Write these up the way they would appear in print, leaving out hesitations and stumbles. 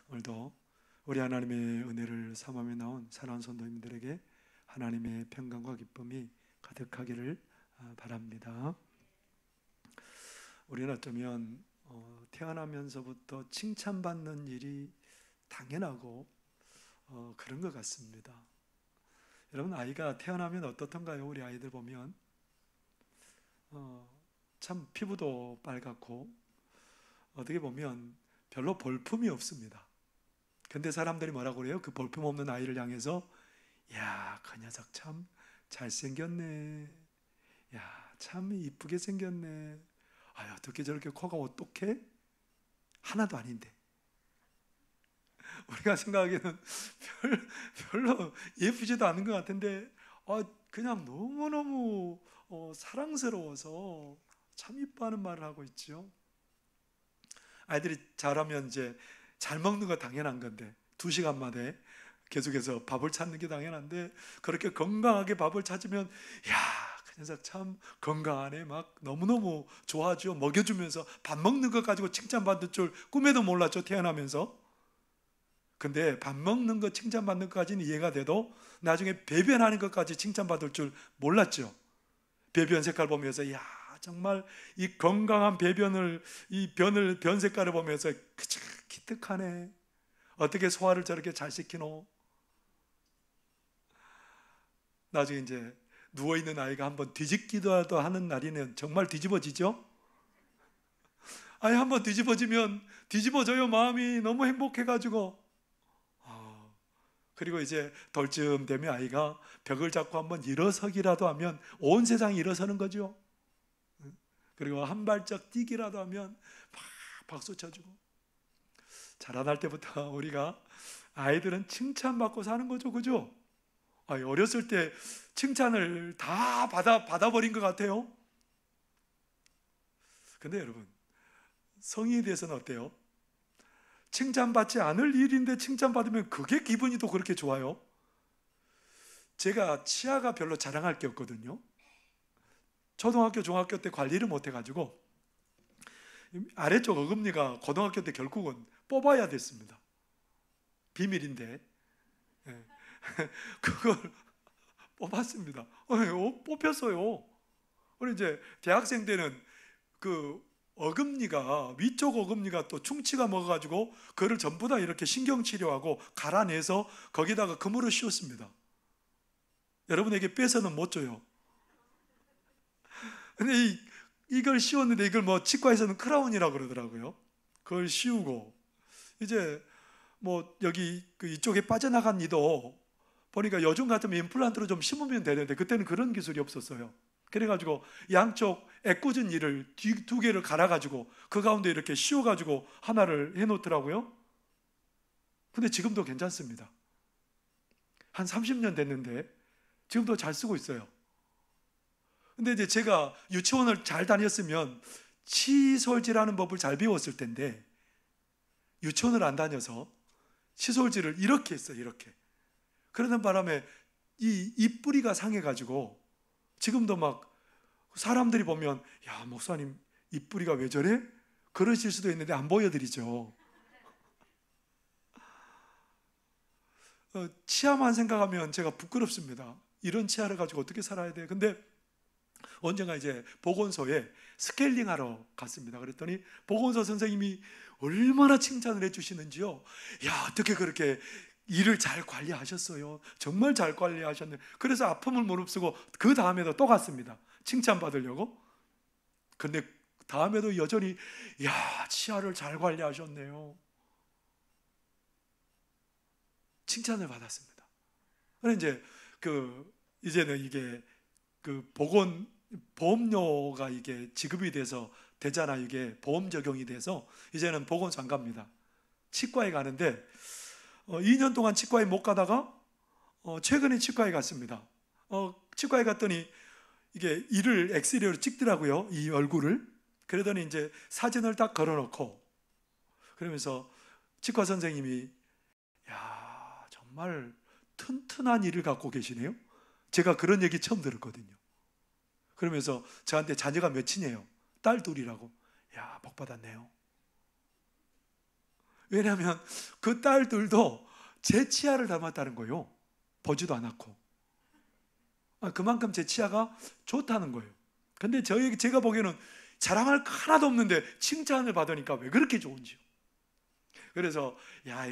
오늘도 우리 하나님의 은혜를 삼함에 나온 사랑하는 성도님들에게 하나님의 평강과 기쁨이 가득하기를 바랍니다. 우리는 어쩌면 태어나면서부터 칭찬받는 일이 당연하고 그런 것 같습니다. 여러분, 아이가 태어나면 어떻던가요? 우리 아이들 보면 참 피부도 빨갛고 어떻게 보면 별로 볼품이 없습니다. 근데 사람들이 뭐라고 그래요? 그 볼품 없는 아이를 향해서 야, 그 녀석 참 잘생겼네. 야, 참 이쁘게 생겼네. 아, 어떻게 저렇게 코가 오똑해? 하나도 아닌데. 우리가 생각하기에는 별로 예쁘지도 않은 것 같은데 그냥 너무너무 사랑스러워서 참 이뻐하는 말을 하고 있죠. 아이들이 자라면 이제 잘 먹는 거 당연한 건데 2시간 만에 계속해서 밥을 찾는 게 당연한데 그렇게 건강하게 밥을 찾으면 야, 그 녀석 참 건강하네 막 너무너무 좋아하죠. 먹여주면서 밥 먹는 것 가지고 칭찬받을 줄 꿈에도 몰랐죠, 태어나면서. 근데 밥 먹는 거 칭찬받는 것까지는 이해가 돼도 나중에 배변하는 것까지 칭찬받을 줄 몰랐죠. 배변 색깔 보면서 야, 정말 이 건강한 배변을, 이 변 색깔을 보면서 그저 기특하네. 어떻게 소화를 저렇게 잘 시키노? 나중에 이제 누워있는 아이가 한번 뒤집기도 하는 날이면 정말 뒤집어지죠? 아니, 한번 뒤집어지면 뒤집어져요. 마음이 너무 행복해가지고. 그리고 이제 돌쯤 되면 아이가 벽을 잡고 한번 일어서기라도 하면 온 세상이 일어서는 거죠. 그리고 한 발짝 뛰기라도 하면 막 박수 쳐주고. 자라날 때부터 우리가 아이들은 칭찬받고 사는 거죠, 그죠? 어렸을 때 칭찬을 다 받아버린 것 같아요. 근데 여러분, 성인이 돼서는 어때요? 칭찬받지 않을 일인데 칭찬받으면 그게 기분이 또 그렇게 좋아요. 제가 치아가 별로 자랑할 게 없거든요. 초등학교, 중학교 때 관리를 못 해가지고 아래쪽 어금니가 고등학교 때 결국은 뽑아야 됐습니다. 비밀인데 그걸 뽑았습니다. 뽑혔어요. 그리고 이제 대학생 때는 그 어금니가, 위쪽 어금니가 또 충치가 먹어가지고 그걸 전부 다 이렇게 신경치료하고 갈아내서 거기다가 금으로 씌웠습니다. 여러분에게 뺏어는 못 줘요. 근데 이걸 씌웠는데 이걸 뭐 치과에서는 크라운이라고 그러더라고요. 그걸 씌우고 이제 뭐 여기 이쪽에 빠져나간 이도 보니까 요즘 같으면 임플란트로 좀 심으면 되는데 그때는 그런 기술이 없었어요. 그래가지고 양쪽 애꿎은 이를 두 개를 갈아가지고 그 가운데 이렇게 씌워가지고 하나를 해놓더라고요. 근데 지금도 괜찮습니다. 한 30년 됐는데 지금도 잘 쓰고 있어요. 근데 이제 제가 유치원을 잘 다녔으면 치솔질하는 법을 잘 배웠을 텐데 유치원을 안 다녀서 치솔질을 이렇게 했어요. 이렇게. 그러는 바람에 이 뿌리가 상해가지고 지금도 막 사람들이 보면 야, 목사님 이 뿌리가 왜 저래? 그러실 수도 있는데 안 보여드리죠. 치아만 생각하면 제가 부끄럽습니다. 이런 치아를 가지고 어떻게 살아야 돼? 근데 언젠가 이제 보건소에 스케일링 하러 갔습니다. 그랬더니 보건소 선생님이 얼마나 칭찬을 해주시는지요. 야, 어떻게 그렇게 일을 잘 관리하셨어요. 정말 잘 관리하셨네. 그래서 아픔을 무릅쓰고 그 다음에도 또 갔습니다. 칭찬받으려고. 근데 다음에도 여전히 야, 치아를 잘 관리하셨네요. 칭찬을 받았습니다. 그래서 이제 이제는 이게 보험료가 이게 지급이 돼서 되잖아요. 이게 보험 적용이 돼서 이제는 보건소 안 갑니다. 치과에 가는데 2년 동안 치과에 못 가다가 최근에 치과에 갔습니다. 치과에 갔더니 이게 이를 엑스레이로 찍더라고요. 이 얼굴을. 그러더니 이제 사진을 딱 걸어놓고 그러면서 치과 선생님이 야, 정말 튼튼한 이를 갖고 계시네요. 제가 그런 얘기 처음 들었거든요. 그러면서 저한테 자녀가 몇이에요? 딸 2이라고. 야, 복 받았네요. 왜냐하면 그 딸들도 제 치아를 닮았다는 거예요. 보지도 않았고. 그만큼 제 치아가 좋다는 거예요. 근데 제가 보기에는 자랑할 거 하나도 없는데 칭찬을 받으니까 왜 그렇게 좋은지요. 그래서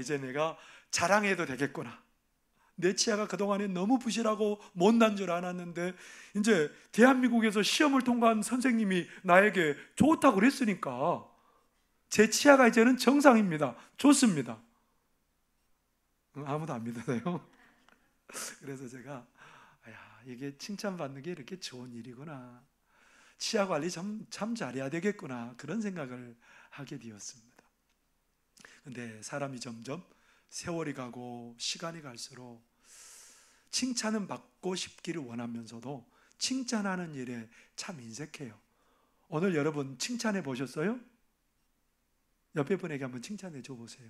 이제 내가 자랑해도 되겠구나. 내 치아가 그동안에 너무 부실하고 못난 줄 알았는데 이제 대한민국에서 시험을 통과한 선생님이 나에게 좋다고 그랬으니까 제 치아가 이제는 정상입니다. 좋습니다. 아무도 안 믿어요. 그래서 제가 이게 칭찬받는 게 이렇게 좋은 일이구나. 치아 관리 참 잘해야 되겠구나. 그런 생각을 하게 되었습니다. 근데 사람이 점점 세월이 가고 시간이 갈수록 칭찬은 받고 싶기를 원하면서도 칭찬하는 일에 참 인색해요. 오늘 여러분 칭찬해 보셨어요? 옆에 분에게 한번 칭찬해 줘 보세요.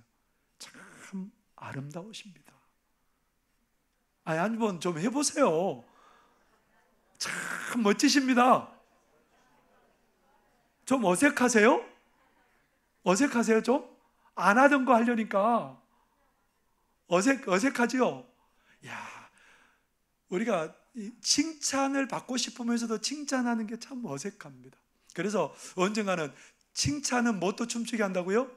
참 아름다우십니다. 한번 좀 해보세요. 참 멋지십니다. 좀 어색하세요? 어색하세요 좀? 안 하던 거 하려니까 어색하지요? 우리가 칭찬을 받고 싶으면서도 칭찬하는 게 참 어색합니다. 그래서 언젠가는 칭찬은 뭣도 춤추게 한다고요?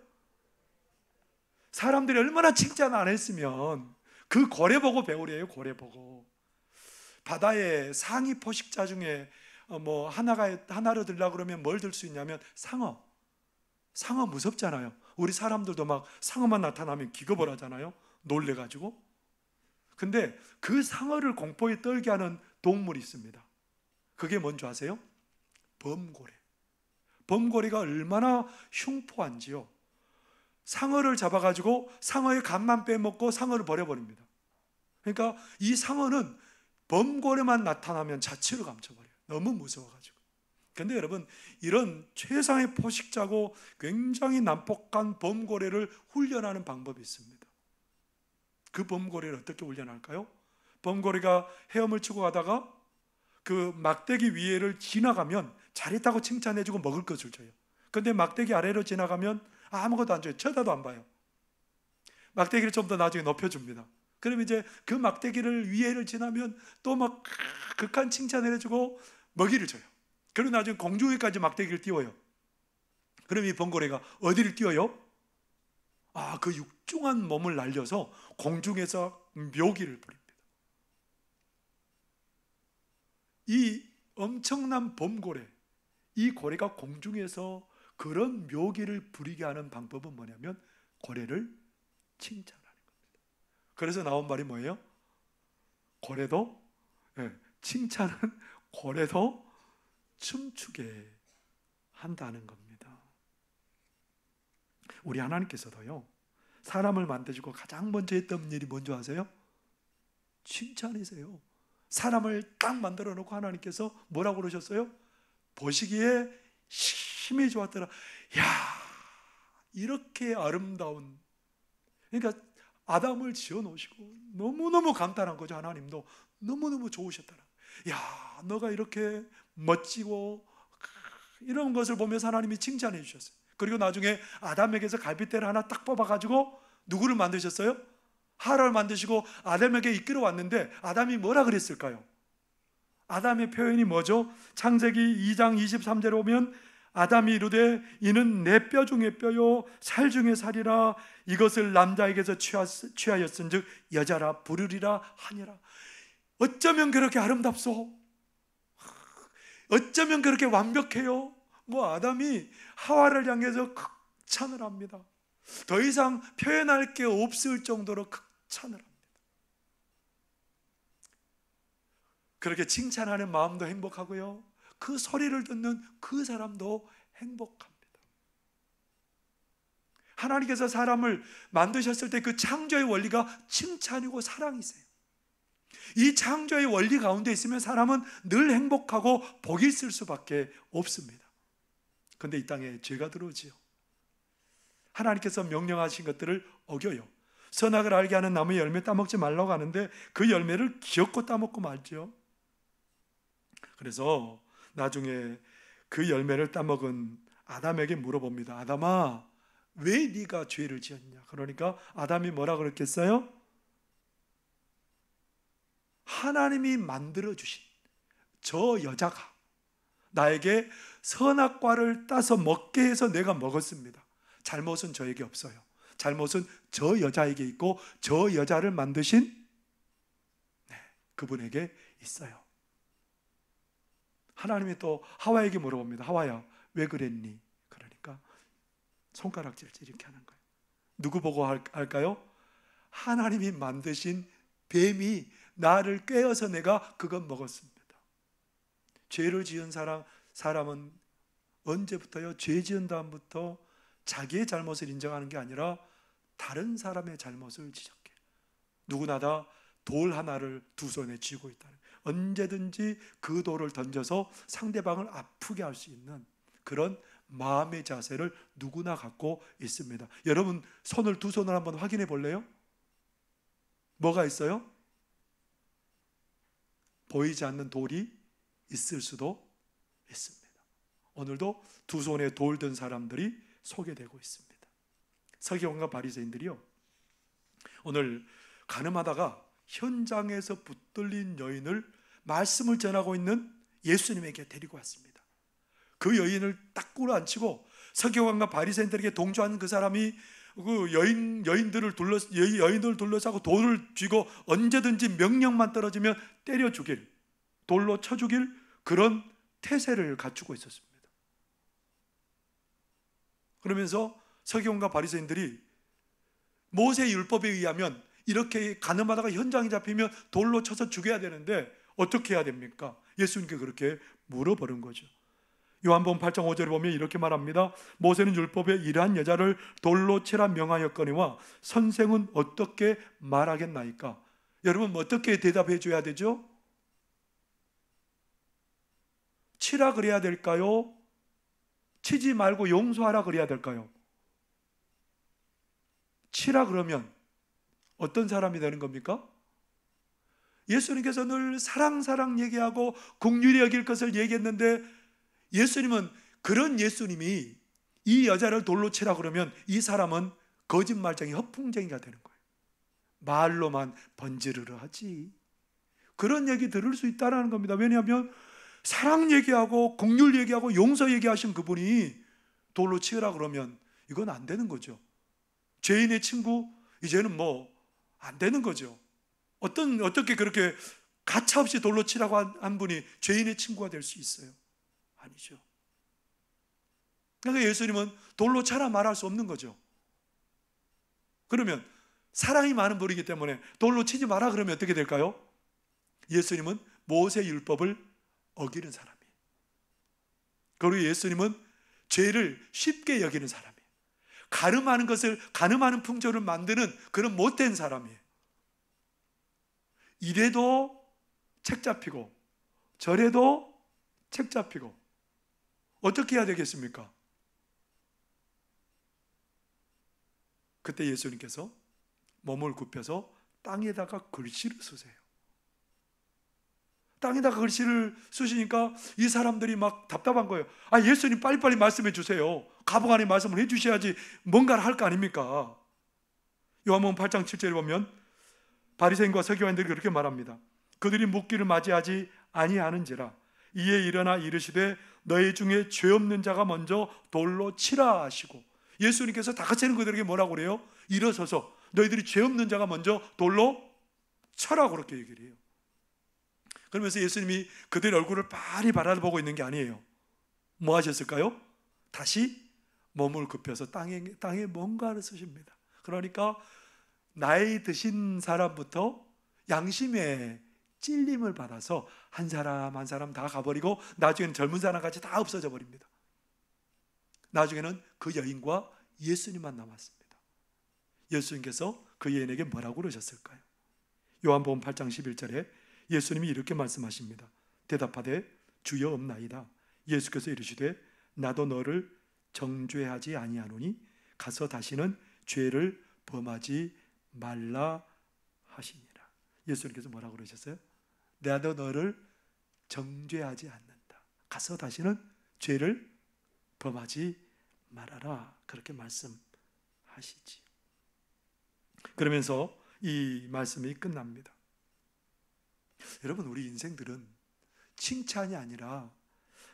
사람들이 얼마나 칭찬 안 했으면 그 고래 보고 배우래요. 고래 보고. 바다의 상위 포식자 중에 하나를 들려고 그러면 뭘 들 수 있냐면 상어. 상어 무섭잖아요. 우리 사람들도 막 상어만 나타나면 기겁을 하잖아요. 놀래가지고. 근데 그 상어를 공포에 떨게 하는 동물이 있습니다. 그게 뭔지 아세요? 범고래. 범고래가 얼마나 흉포한지요. 상어를 잡아가지고 상어의 간만 빼먹고 상어를 버려버립니다. 그러니까 이 상어는 범고래만 나타나면 자취를 감춰버려요. 너무 무서워가지고. 그런데 여러분, 이런 최상의 포식자고 굉장히 난폭한 범고래를 훈련하는 방법이 있습니다. 그 범고래를 어떻게 훈련할까요? 범고래가 헤엄을 치고 가다가 그 막대기 위에를 지나가면 잘했다고 칭찬해주고 먹을 것을 줘요. 그런데 막대기 아래로 지나가면 아무것도 안 줘요. 쳐다도 안 봐요. 막대기를 좀 더 나중에 높여줍니다. 그럼 이제 그 막대기를 위에를 지나면 또 막 극한 칭찬을 해주고 먹이를 줘요. 그리고 나중에 공중 위까지 막대기를 띄워요. 그럼 이 범고래가 어디를 띄워요? 그 육중한 몸을 날려서 공중에서 묘기를 부립니다. 이 엄청난 범고래, 이 고래가 공중에서 그런 묘기를 부리게 하는 방법은 뭐냐면 고래를 칭찬하는 겁니다. 그래서 나온 말이 뭐예요? 고래도, 칭찬은 고래도 춤추게 한다는 겁니다. 우리 하나님께서도요, 사람을 만드시고 가장 먼저 했던 일이 뭔지 아세요? 칭찬이세요. 사람을 딱 만들어 놓고 하나님께서 뭐라고 그러셨어요? 보시기에 힘이 좋았더라. 이렇게 아름다운, 그러니까 아담을 지어 놓으시고 너무너무 감탄한 거죠. 하나님도 너무너무 좋으셨더라. 너가 이렇게 멋지고 이런 것을 보면서 하나님이 칭찬해 주셨어요. 그리고 나중에 아담에게서 갈빗대를 하나 딱 뽑아가지고 누구를 만드셨어요? 하와를 만드시고 아담에게 이끌어 왔는데 아담이 뭐라 그랬을까요? 아담의 표현이 뭐죠? 창세기 2장 23절에 보면 아담이 이르되 이는 내 뼈 중에 뼈요 살 중에 살이라 이것을 남자에게서 취하였은즉 여자라 부르리라 하니라. 어쩌면 그렇게 아름답소? 어쩌면 그렇게 완벽해요? 아담이 하와를 향해서 극찬을 합니다. 더 이상 표현할 게 없을 정도로 극찬을 합니다. 그렇게 칭찬하는 마음도 행복하고요, 그 소리를 듣는 그 사람도 행복합니다. 하나님께서 사람을 만드셨을 때 그 창조의 원리가 칭찬이고 사랑이세요. 이 창조의 원리 가운데 있으면 사람은 늘 행복하고 복이 있을 수밖에 없습니다. 그런데 이 땅에 죄가 들어오지요. 하나님께서 명령하신 것들을 어겨요. 선악을 알게 하는 나무의 열매 따먹지 말라고 하는데 그 열매를 기어코 따먹고 말죠. 그래서 나중에 그 열매를 따먹은 아담에게 물어봅니다. 아담아, 왜 네가 죄를 지었냐? 그러니까 아담이 뭐라 그랬겠어요? 하나님이 만들어주신 저 여자가 나에게 선악과를 따서 먹게 해서 내가 먹었습니다. 잘못은 저에게 없어요. 잘못은 저 여자에게 있고 저 여자를 만드신 그분에게 있어요. 하나님이 또 하와에게 물어봅니다. 하와야, 왜 그랬니? 그러니까 손가락질 이렇게 하는 거예요. 누구 보고 할까요? 하나님이 만드신 뱀이 나를 꿰어서 내가 그것 먹었습니다. 죄를 지은 사람은 언제부터요? 죄 지은 다음부터 자기의 잘못을 인정하는 게 아니라 다른 사람의 잘못을 지적해. 누구나 다 돌 하나를 두 손에 쥐고 있다는, 언제든지 그 돌을 던져서 상대방을 아프게 할 수 있는 그런 마음의 자세를 누구나 갖고 있습니다. 여러분 손을 두 손을 한번 확인해 볼래요? 뭐가 있어요? 보이지 않는 돌이 있을 수도 있습니다. 오늘도 두 손에 돌 든 사람들이 소개되고 있습니다. 서기관과 바리새인들이요, 오늘 가늠하다가 현장에서 붙들린 여인을 말씀을 전하고 있는 예수님에게 데리고 왔습니다. 그 여인을 딱 꿇어앉히고 서기관과 바리새인들에게 동조하는 그 사람이 그 여인들을 둘러싸고 돌을 쥐고 언제든지 명령만 떨어지면 때려 죽일, 돌로 쳐 죽일 그런 태세를 갖추고 있었습니다. 그러면서 서기관과 바리새인들이 모세 율법에 의하면 이렇게 가늠하다가 현장에 잡히면 돌로 쳐서 죽여야 되는데 어떻게 해야 됩니까? 예수님께 그렇게 물어보는 거죠. 요한복음 8장 5절에 보면 이렇게 말합니다. 모세는 율법에 이러한 여자를 돌로 치라 명하였거니와 선생은 어떻게 말하겠나이까? 여러분 어떻게 대답해 줘야 되죠? 치라 그래야 될까요? 치지 말고 용서하라 그래야 될까요? 치라 그러면 어떤 사람이 되는 겁니까? 예수님께서 늘 사랑 얘기하고 긍휼히 여길 것을 얘기했는데 예수님은, 그런 예수님이 이 여자를 돌로 치라 그러면 이 사람은 거짓말쟁이, 허풍쟁이가 되는 거예요. 말로만 번지르르 하지. 그런 얘기 들을 수 있다는 겁니다. 왜냐하면 사랑 얘기하고 긍휼 얘기하고 용서 얘기하신 그분이 돌로 치라 그러면 이건 안 되는 거죠. 죄인의 친구, 이제는 뭐 안 되는 거죠. 어떻게 그렇게 가차없이 돌로 치라고 한 분이 죄인의 친구가 될 수 있어요? 아니죠. 그러니까 예수님은 돌로 차라 말할 수 없는 거죠. 그러면 사랑이 많은 분이기 때문에 돌로 치지 마라 그러면 어떻게 될까요? 예수님은 모세 율법을 어기는 사람이에요. 그리고 예수님은 죄를 쉽게 여기는 사람이에요. 가늠하는 풍조를 만드는 그런 못된 사람이에요. 이래도 책 잡히고 저래도 책 잡히고 어떻게 해야 되겠습니까? 그때 예수님께서 몸을 굽혀서 땅에다가 글씨를 쓰세요. 땅에다가 글씨를 쓰시니까 이 사람들이 막 답답한 거예요. 아, 예수님 빨리빨리 말씀해 주세요. 가부간의 말씀을 해 주셔야지 뭔가를 할 거 아닙니까? 요한복음 8장 7절에 보면 바리새인과 서기관들이 그렇게 말합니다. 그들이 묻기를 맞이하지 아니하는지라 이에 일어나 이르시되 너희 중에 죄 없는 자가 먼저 돌로 치라 하시고, 예수님께서 다 같이 있는 그들에게 뭐라고 그래요? 일어서서 너희들이 죄 없는 자가 먼저 돌로 쳐라 그렇게 얘기를 해요. 그러면서 예수님이 그들의 얼굴을 빤히 바라보고 있는 게 아니에요. 뭐 하셨을까요? 다시 몸을 굽혀서 땅에 뭔가를 쓰십니다. 그러니까 나이 드신 사람부터 양심의 찔림을 받아서 한 사람 한 사람 다 가버리고 나중에는 젊은 사람까지 다 없어져 버립니다. 나중에는 그 여인과 예수님만 남았습니다. 예수님께서 그 여인에게 뭐라고 그러셨을까요? 요한복음 8장 11절에 예수님이 이렇게 말씀하십니다. 대답하되 주여 없나이다. 예수께서 이르시되 나도 너를 정죄하지 아니하노니 가서 다시는 죄를 범하지 말라 하시니라. 예수님께서 뭐라고 그러셨어요? 나도 너를 정죄하지 않는다. 가서 다시는 죄를 범하지 말아라. 그렇게 말씀하셨습니다. 하시지. 그러면서 이 말씀이 끝납니다. 여러분, 우리 인생들은 칭찬이 아니라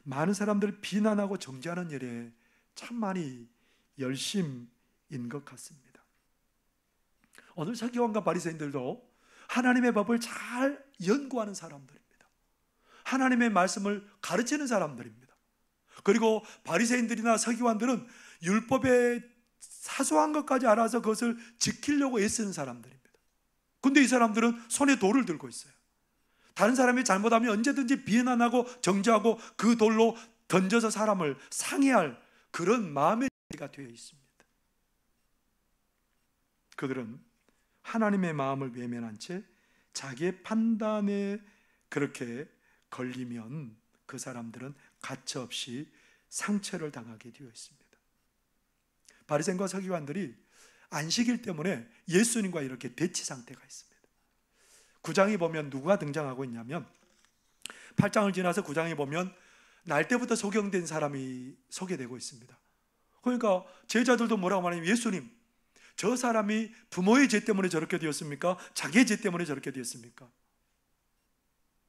많은 사람들을 비난하고 정죄하는 일에 참 많이 열심인 것 같습니다. 오늘 서기관과 바리새인들도 하나님의 법을 잘 연구하는 사람들입니다. 하나님의 말씀을 가르치는 사람들입니다. 그리고 바리새인들이나 서기관들은 율법의 사소한 것까지 알아서 그것을 지키려고 애쓰는 사람들입니다. 근데 이 사람들은 손에 돌을 들고 있어요. 다른 사람이 잘못하면 언제든지 비난하고 정죄하고 그 돌로 던져서 사람을 상해할 그런 마음의 준비가 되어 있습니다. 그들은 하나님의 마음을 외면한 채 자기의 판단에 그렇게 걸리면 그 사람들은 가차없이 상처를 당하게 되어 있습니다. 바리새인과 서기관들이 안식일 때문에 예수님과 이렇게 대치 상태가 있습니다. 9장에 보면 누가 등장하고 있냐면 8장을 지나서 9장에 보면 날 때부터 소경된 사람이 소개되고 있습니다. 그러니까 제자들도 뭐라고 말하냐면 예수님, 저 사람이 부모의 죄 때문에 저렇게 되었습니까? 자기의 죄 때문에 저렇게 되었습니까?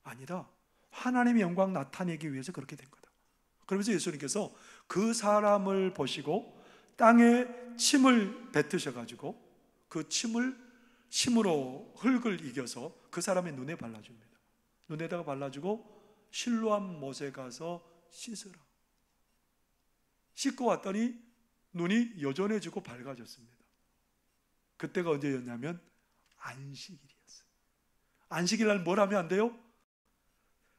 아니다. 하나님의 영광 나타내기 위해서 그렇게 된 거다. 그러면서 예수님께서 그 사람을 보시고 땅에 침을 뱉으셔가지고 그 침으로 흙을 이겨서 그 사람의 눈에 발라줍니다. 눈에다가 발라주고 실로암 못에 가서 씻으라. 씻고 왔더니 눈이 여전해지고 밝아졌습니다. 그때가 언제였냐면 안식일이었어요. 안식일 날 뭘 하면 안 돼요?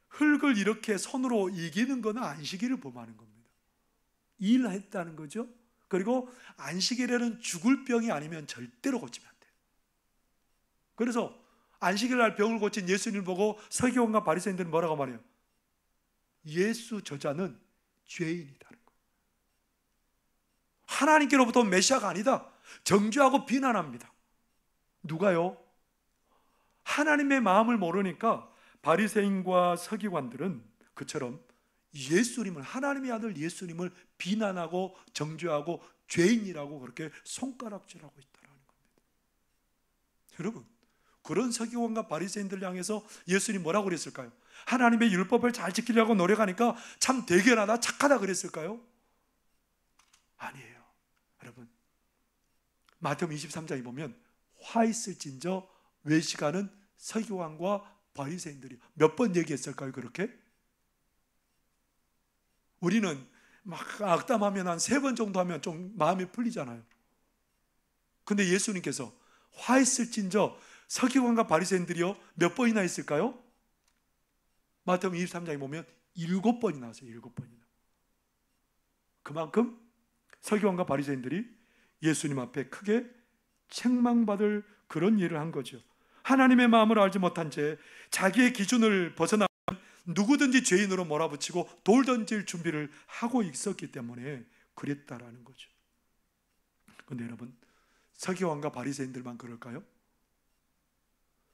흙을 이렇게 손으로 이기는 거는 안식일을 범하는 겁니다. 일했다는 거죠. 그리고 안식일에는 죽을 병이 아니면 절대로 고치면 안 돼요. 그래서 안식일 날 병을 고친 예수님을 보고 서기관과 바리새인들은 뭐라고 말해요? 예수 저자는 죄인이다는 거예요. 하나님께로부터 온 메시아가 아니다. 정죄하고 비난합니다. 누가요? 하나님의 마음을 모르니까 바리새인과 서기관들은 그처럼 예수님을, 하나님의 아들 예수님을 비난하고 정죄하고 죄인이라고 그렇게 손가락질하고 있다는 겁니다. 여러분, 그런 서기관과 바리새인들 향해서 예수님 뭐라고 그랬을까요? 하나님의 율법을 잘 지키려고 노력하니까 참 대견하다, 착하다 그랬을까요? 아니에요. 여러분, 마태복음 23장에 보면 화 있을진저 외식하는 서기관과 바리새인들이 몇 번 얘기했을까요? 그렇게? 우리는 막 악담하면 한 3번 정도 하면 좀 마음이 풀리잖아요. 근데 예수님께서 화 있을진저 서기관과 바리새인들이요 몇 번이나 했을까요? 마태복음 23장에 보면 7번이나 나왔어요. 7번이나. 그만큼 서기관과 바리새인들이 예수님 앞에 크게 책망받을 그런 일을 한 거죠. 하나님의 마음을 알지 못한 채 자기의 기준을 벗어나면 누구든지 죄인으로 몰아붙이고 돌 던질 준비를 하고 있었기 때문에 그랬다라는 거죠. 그런데 여러분, 서기관과 바리새인들만 그럴까요?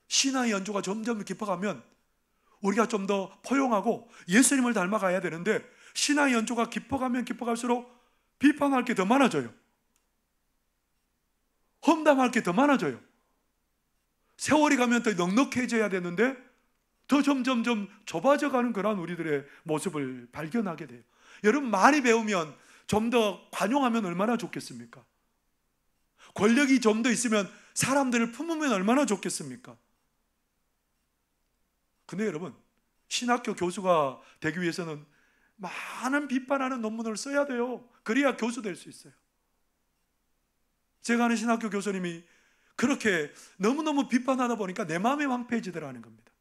신앙의 연조가 점점 깊어가면 우리가 좀 더 포용하고 예수님을 닮아가야 되는데 신앙의 연조가 깊어가면 깊어갈수록 비판할 게 더 많아져요. 험담할 게 더 많아져요. 세월이 가면 더 넉넉해져야 되는데 더 점점 좁아져가는 그런 우리들의 모습을 발견하게 돼요. 여러분, 많이 배우면 좀 더 관용하면 얼마나 좋겠습니까? 권력이 좀 더 있으면 사람들을 품으면 얼마나 좋겠습니까? 근데 여러분, 신학교 교수가 되기 위해서는 많은 비판하는 논문을 써야 돼요. 그래야 교수 될 수 있어요. 제가 아는 신학교 교수님이 그렇게 너무너무 비판하다 보니까 내 마음이 황폐해지더라는 겁니다.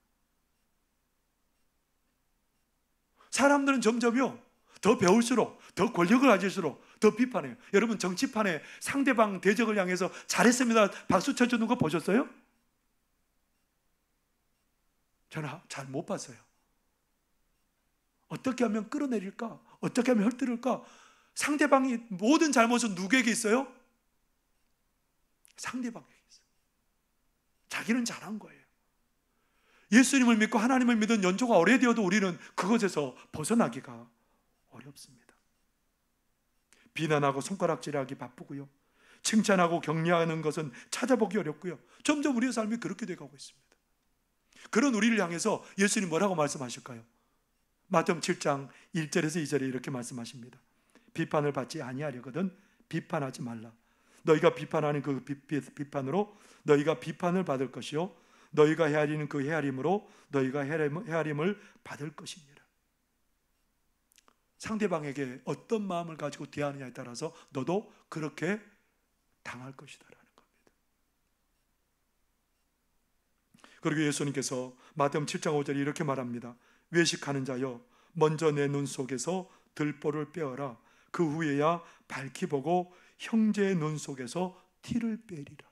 사람들은 점점요 더 배울수록, 더 권력을 가질수록 더 비판해요. 여러분, 정치판에 상대방 대적을 향해서 잘했습니다 박수 쳐주는 거 보셨어요? 저는 잘 못 봤어요. 어떻게 하면 끌어내릴까? 어떻게 하면 헐뜯을까? 상대방이 모든 잘못은 누구에게 있어요? 상대방에게 있어요. 자기는 잘한 거예요. 예수님을 믿고 하나님을 믿은 연조가 오래되어도 우리는 그것에서 벗어나기가 어렵습니다. 비난하고 손가락질하기 바쁘고요, 칭찬하고 격려하는 것은 찾아보기 어렵고요. 점점 우리의 삶이 그렇게 돼가고 있습니다. 그런 우리를 향해서 예수님 뭐라고 말씀하실까요? 마태복음 7장 1절에서 2절에 이렇게 말씀하십니다. 비판을 받지 아니하려거든 비판하지 말라. 너희가 비판하는 그 비판으로 너희가 비판을 받을 것이요 너희가 헤아리는 그 헤아림으로 너희가 헤아림을 받을 것이니라. 상대방에게 어떤 마음을 가지고 대하느냐에 따라서 너도 그렇게 당할 것이다라는 겁니다. 그리고 예수님께서 마태복음 7장 5절에 이렇게 말합니다. 외식하는 자여 먼저 내 눈 속에서 들보를 빼어라. 그 후에야 밝히 보고 형제의 눈 속에서 티를 빼리라.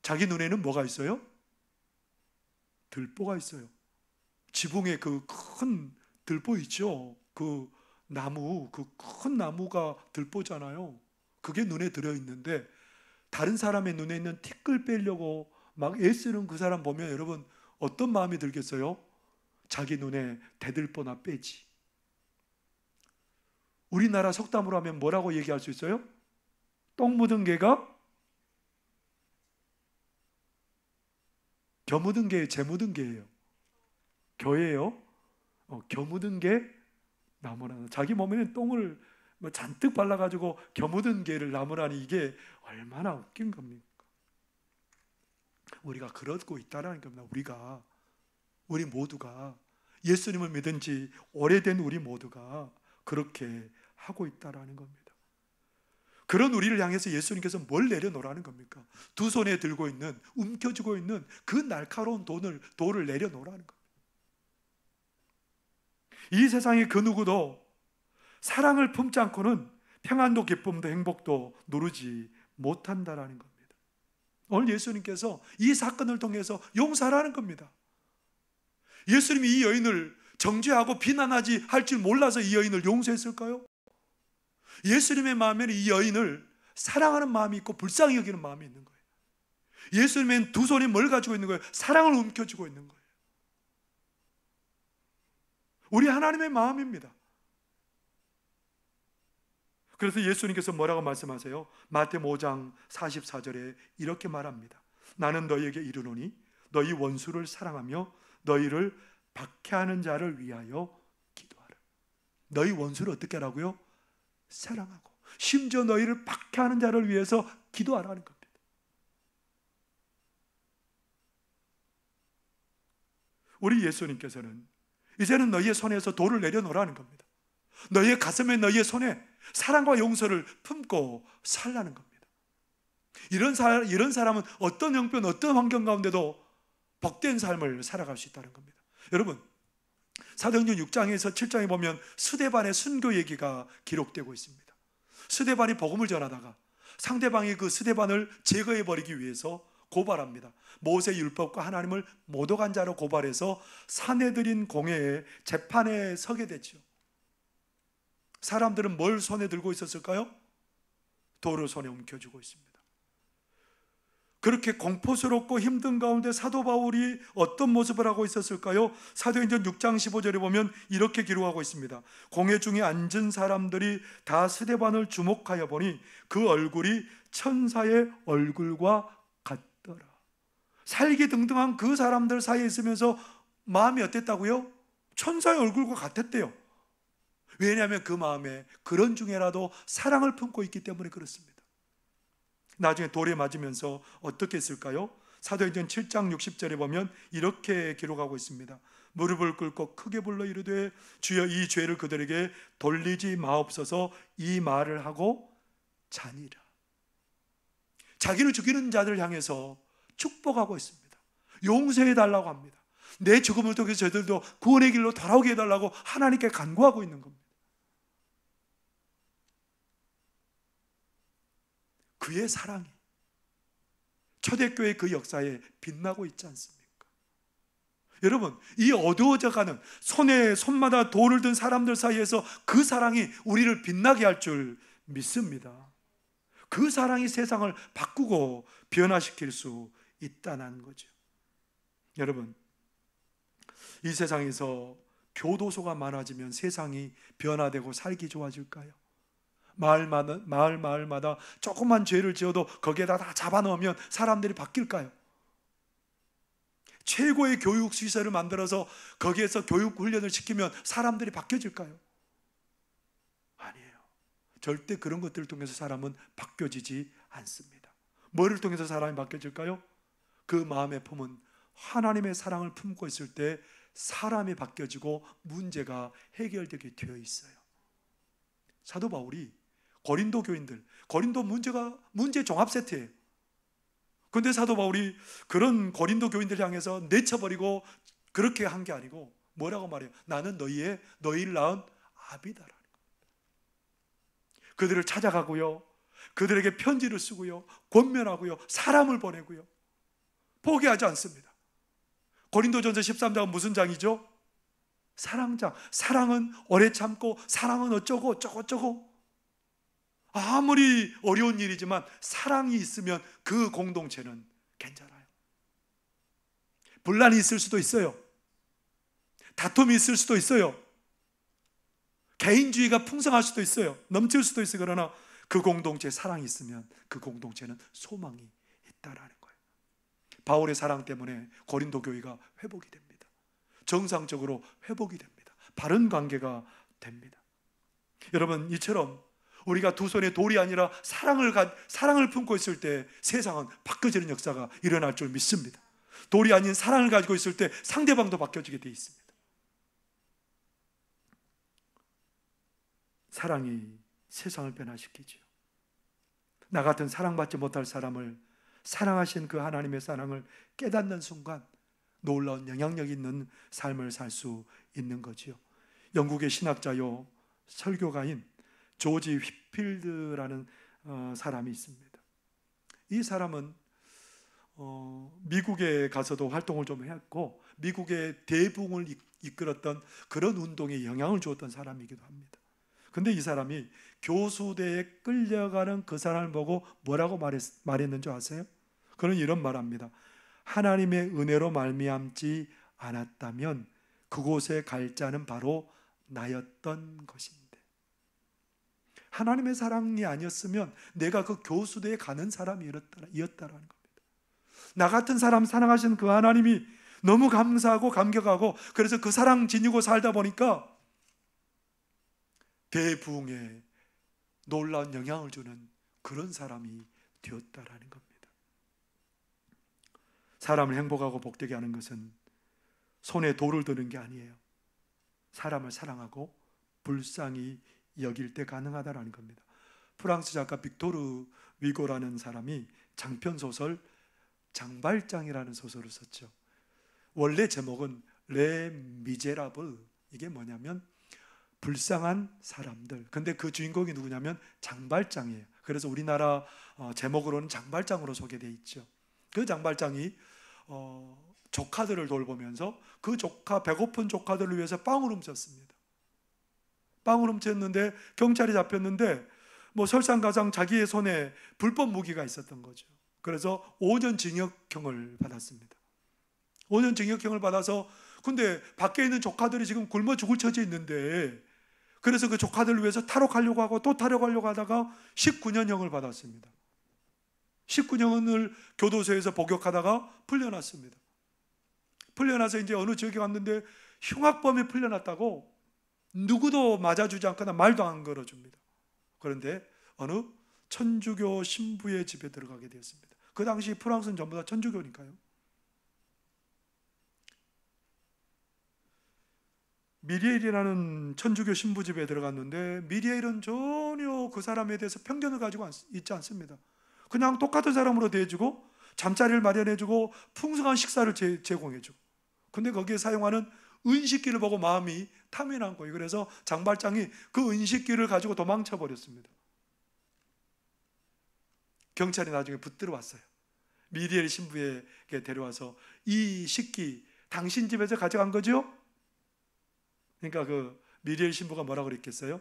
자기 눈에는 뭐가 있어요? 들보가 있어요. 지붕에 그 큰 들보 있죠. 그 나무, 그 큰 나무가 들보잖아요. 그게 눈에 들어있는데 다른 사람의 눈에 있는 티끌 빼려고 막 애쓰는 그 사람 보면 여러분 어떤 마음이 들겠어요? 자기 눈에 대들보나 빼지. 우리나라 속담으로 하면 뭐라고 얘기할 수 있어요? 똥 묻은 개가 겨 묻은 개, 재 묻은 개예요. 겨예요. 겨 묻은 개 나무라는. 자기 몸에는 똥을 잔뜩 발라가지고 겨 묻은 개를 나무라니 이게 얼마나 웃긴 겁니까? 우리가 그러고 있다라는 겁니다. 우리 모두가 예수님을 믿은 지 오래된 우리 모두가 그렇게 하고 있다라는 겁니다. 그런 우리를 향해서 예수님께서 뭘 내려놓으라는 겁니까? 두 손에 들고 있는, 움켜쥐고 있는 그 날카로운 돌을 내려놓으라는 겁니다. 이 세상의 그 누구도 사랑을 품지 않고는 평안도 기쁨도 행복도 누르지 못한다라는 겁니다. 오늘 예수님께서 이 사건을 통해서 용서하라는 겁니다. 예수님이 이 여인을 정죄하고 비난하지 할 줄 몰라서 이 여인을 용서했을까요? 예수님의 마음에는 이 여인을 사랑하는 마음이 있고 불쌍히 여기는 마음이 있는 거예요. 예수님은 두 손에 뭘 가지고 있는 거예요? 사랑을 움켜쥐고 있는 거예요. 우리 하나님의 마음입니다. 그래서 예수님께서 뭐라고 말씀하세요? 마태복음 5장 44절에 이렇게 말합니다. 나는 너희에게 이르노니 너희 원수를 사랑하며 너희를 박해하는 자를 위하여 기도하라. 너희 원수를 어떻게 하라고요? 사랑하고 심지어 너희를 박해하는 자를 위해서 기도하라는 겁니다. 우리 예수님께서는 이제는 너희의 손에서 돌을 내려놓으라는 겁니다. 너희의 가슴에 너희의 손에 사랑과 용서를 품고 살라는 겁니다. 이런 사람은 어떤 형편, 어떤 환경 가운데도 복된 삶을 살아갈 수 있다는 겁니다. 여러분, 사도행전 6장에서 7장에 보면 스데반의 순교 얘기가 기록되고 있습니다. 스데반이 복음을 전하다가 상대방이 그 스데반을 제거해버리기 위해서 고발합니다. 모세 율법과 하나님을 모독한 자로 고발해서 사내들인 공회에 재판에 서게 되죠. 사람들은 뭘 손에 들고 있었을까요? 돌을 손에 움켜쥐고 있습니다. 그렇게 공포스럽고 힘든 가운데 사도 바울이 어떤 모습을 하고 있었을까요? 사도행전 6장 15절에 보면 이렇게 기록하고 있습니다. 공회 중에 앉은 사람들이 다 스데반을 주목하여 보니 그 얼굴이 천사의 얼굴과 같더라. 살기등등한 그 사람들 사이에 있으면서 마음이 어땠다고요? 천사의 얼굴과 같았대요. 왜냐하면 그 마음에 그런 중에라도 사랑을 품고 있기 때문에 그렇습니다. 나중에 돌에 맞으면서 어떻게 했을까요? 사도행전 7장 60절에 보면 이렇게 기록하고 있습니다. 무릎을 꿇고 크게 불러 이르되 주여 이 죄를 그들에게 돌리지 마옵소서 이 말을 하고 자니라. 자기를 죽이는 자들 향해서 축복하고 있습니다. 용서해 달라고 합니다. 내 죽음을 통해서 저들도 구원의 길로 돌아오게 해달라고 하나님께 간구하고 있는 겁니다. 그의 사랑이 초대교회 그 역사에 빛나고 있지 않습니까? 여러분, 이 어두워져가는 손마다 돌을 든 사람들 사이에서 그 사랑이 우리를 빛나게 할 줄 믿습니다. 그 사랑이 세상을 바꾸고 변화시킬 수 있다는 거죠. 여러분, 이 세상에서 교도소가 많아지면 세상이 변화되고 살기 좋아질까요? 마을마다 조그만 죄를 지어도 거기에다 다 잡아넣으면 사람들이 바뀔까요? 최고의 교육 시설을 만들어서 거기에서 교육 훈련을 시키면 사람들이 바뀌어질까요? 아니에요. 절대 그런 것들을 통해서 사람은 바뀌어지지 않습니다. 뭐를 통해서 사람이 바뀌어질까요? 그 마음의 품은 하나님의 사랑을 품고 있을 때 사람이 바뀌어지고 문제가 해결되게 되어 있어요. 사도 바울이 고린도 교인들, 고린도 문제 종합 세트예요. 그런데 사도 바울이 그런 고린도 교인들 향해서 내쳐버리고 그렇게 한 게 아니고 뭐라고 말해요? 나는 너희를 낳은 아비다라는 겁니다. 그들을 찾아가고요, 그들에게 편지를 쓰고요, 권면하고요, 사람을 보내고요, 포기하지 않습니다. 고린도전서 13장은 무슨 장이죠? 사랑장. 사랑은 오래 참고, 사랑은 어쩌고 저쩌고. 아무리 어려운 일이지만 사랑이 있으면 그 공동체는 괜찮아요. 분란이 있을 수도 있어요. 다툼이 있을 수도 있어요. 개인주의가 풍성할 수도 있어요. 넘칠 수도 있어요. 그러나 그 공동체에 사랑이 있으면 그 공동체는 소망이 있다라는 거예요. 바울의 사랑 때문에 고린도 교회가 회복이 됩니다. 정상적으로 회복이 됩니다. 바른 관계가 됩니다. 여러분, 이처럼 우리가 두 손에 돌이 아니라 사랑을 품고 있을 때 세상은 바뀌어지는 역사가 일어날 줄 믿습니다. 돌이 아닌 사랑을 가지고 있을 때 상대방도 바뀌어지게 되어 있습니다. 사랑이 세상을 변화시키죠. 나 같은 사랑받지 못할 사람을 사랑하신 그 하나님의 사랑을 깨닫는 순간 놀라운 영향력 있는 삶을 살 수 있는 거지요. 영국의 신학자요 설교가인 조지 휘필드라는 사람이 있습니다. 이 사람은 미국에 가서도 활동을 좀 했고 미국의 대붕을 이끌었던 그런 운동에 영향을 주었던 사람이기도 합니다. 근데 이 사람이 교수대에 끌려가는 그 사람을 보고 뭐라고 말했는지 아세요? 그는 이런 말합니다. 하나님의 은혜로 말미암지 않았다면 그곳에 갈 자는 바로 나였던 것인데, 하나님의 사랑이 아니었으면 내가 그 교수대에 가는 사람이었다라는 겁니다. 나 같은 사람 사랑하신 그 하나님이 너무 감사하고 감격하고, 그래서 그 사랑 지니고 살다 보니까 대부흥에 놀라운 영향을 주는 그런 사람이 되었다라는 겁니다. 사람을 행복하고 복되게 하는 것은 손에 돌을 드는 게 아니에요. 사람을 사랑하고 불쌍히 여길 때 가능하다라는 겁니다. 프랑스 작가 빅토르 위고라는 사람이 장편소설 장발장이라는 소설을 썼죠. 원래 제목은 레 미제라블, 이게 뭐냐면 불쌍한 사람들. 근데 그 주인공이 누구냐면 장발장이에요. 그래서 우리나라 제목으로는 장발장으로 소개되어 있죠. 그 장발장이 조카들을 돌보면서 그 배고픈 조카들을 위해서 빵을 훔쳤습니다. 빵을 훔쳤는데 경찰이 잡혔는데 설상가상 자기의 손에 불법 무기가 있었던 거죠. 그래서 5년 징역형을 받았습니다. 5년 징역형을 받아서, 근데 밖에 있는 조카들이 지금 굶어 죽을 처지에 있는데, 그래서 그 조카들을 위해서 탈옥하려고 하고 또 탈옥하려고 하다가 19년형을 받았습니다. 19년을 교도소에서 복역하다가 풀려났습니다. 풀려나서 이제 어느 지역에 갔는데 흉악범에 풀려났다고 누구도 맞아주지 않거나 말도 안 걸어줍니다. 그런데 어느 천주교 신부의 집에 들어가게 되었습니다. 그 당시 프랑스는 전부 다 천주교니까요. 미리엘이라는 천주교 신부 집에 들어갔는데 미리엘은 전혀 그 사람에 대해서 편견을 가지고 있지 않습니다. 그냥 똑같은 사람으로 대해주고 잠자리를 마련해주고 풍성한 식사를 제공해주고, 근데 거기에 사용하는 은식기를 보고 마음이 탐이 난 거예요. 그래서 장발장이 그 은식기를 가지고 도망쳐 버렸습니다. 경찰이 나중에 붙들어 왔어요. 미리엘 신부에게 데려와서 이 식기 당신 집에서 가져간 거죠? 그러니까 그 미리엘 신부가 뭐라고 그랬겠어요?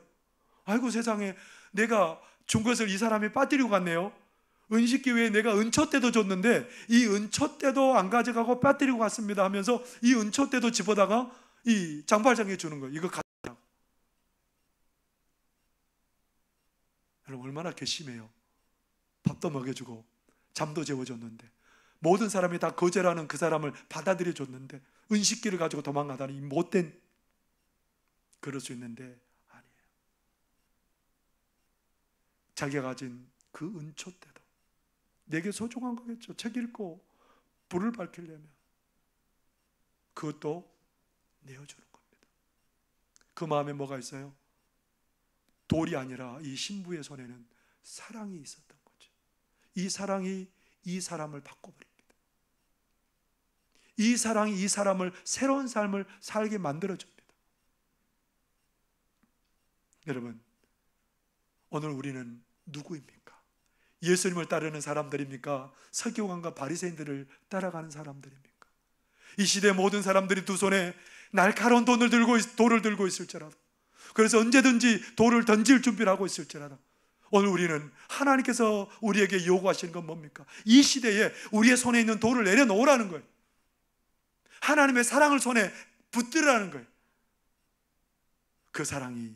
아이고 세상에, 내가 준 것을 이 사람이 빠뜨리고 갔네요. 은식기 외에 내가 은초대도 줬는데 이 은초대도 안 가져가고 빠뜨리고 갔습니다 하면서 이 은초대도 집어다가 이 장발장에게 주는 거예요. 이거 가져가라고. 그럼 얼마나 괘씸해요. 밥도 먹여주고 잠도 재워줬는데, 모든 사람이 다 거절하는 그 사람을 받아들여줬는데 은식기를 가지고 도망가다니, 이 못된. 그럴 수 있는데 아니에요. 자기가 가진 그 은초 때도 내게 소중한 거겠죠. 책 읽고 불을 밝히려면 그것도 내어주는 겁니다. 그 마음에 뭐가 있어요? 돌이 아니라 이 신부의 손에는 사랑이 있었던 거죠. 이 사랑이 이 사람을 바꿔버립니다. 이 사랑이 이 사람을 새로운 삶을 살게 만들어줍니다. 여러분, 오늘 우리는 누구입니까? 예수님을 따르는 사람들입니까? 서기관과 바리새인들을 따라가는 사람들입니까? 이 시대 모든 사람들이 두 손에 날카로운 돌을 들고 있을지라도, 그래서 언제든지 돌을 던질 준비를 하고 있을지라도, 오늘 우리는 하나님께서 우리에게 요구하시는 건 뭡니까? 이 시대에 우리의 손에 있는 돌을 내려놓으라는 거예요. 하나님의 사랑을 손에 붙들으라는 거예요. 그 사랑이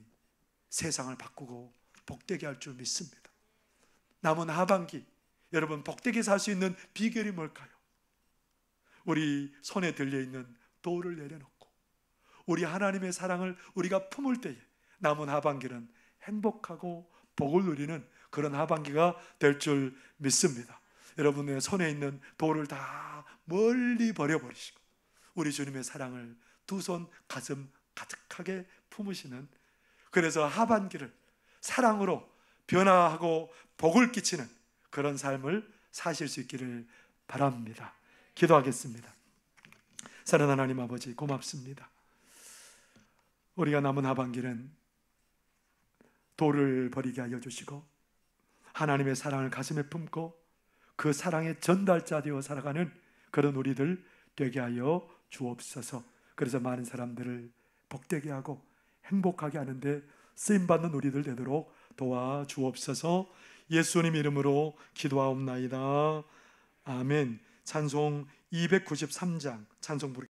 세상을 바꾸고 복되게 할 줄 믿습니다. 남은 하반기, 여러분 복되게 살 수 있는 비결이 뭘까요? 우리 손에 들려있는 돌을 내려놓고 우리 하나님의 사랑을 우리가 품을 때에 남은 하반기는 행복하고 복을 누리는 그런 하반기가 될 줄 믿습니다. 여러분의 손에 있는 돌을 다 멀리 버려버리시고 우리 주님의 사랑을 두 손 가슴 가득하게 품으시는, 그래서 하반기를 사랑으로 변화하고 복을 끼치는 그런 삶을 사실 수 있기를 바랍니다. 기도하겠습니다. 사랑하는 하나님 아버지, 고맙습니다. 우리가 남은 하반기는 돌을 버리게 하여 주시고 하나님의 사랑을 가슴에 품고 그 사랑의 전달자 되어 살아가는 그런 우리들 되게 하여 주옵소서. 그래서 많은 사람들을 복되게 하고 행복하게 하는데 쓰임받는 우리들 되도록 도와주옵소서. 예수님 이름으로 기도하옵나이다. 아멘. 찬송 293장 찬송 부르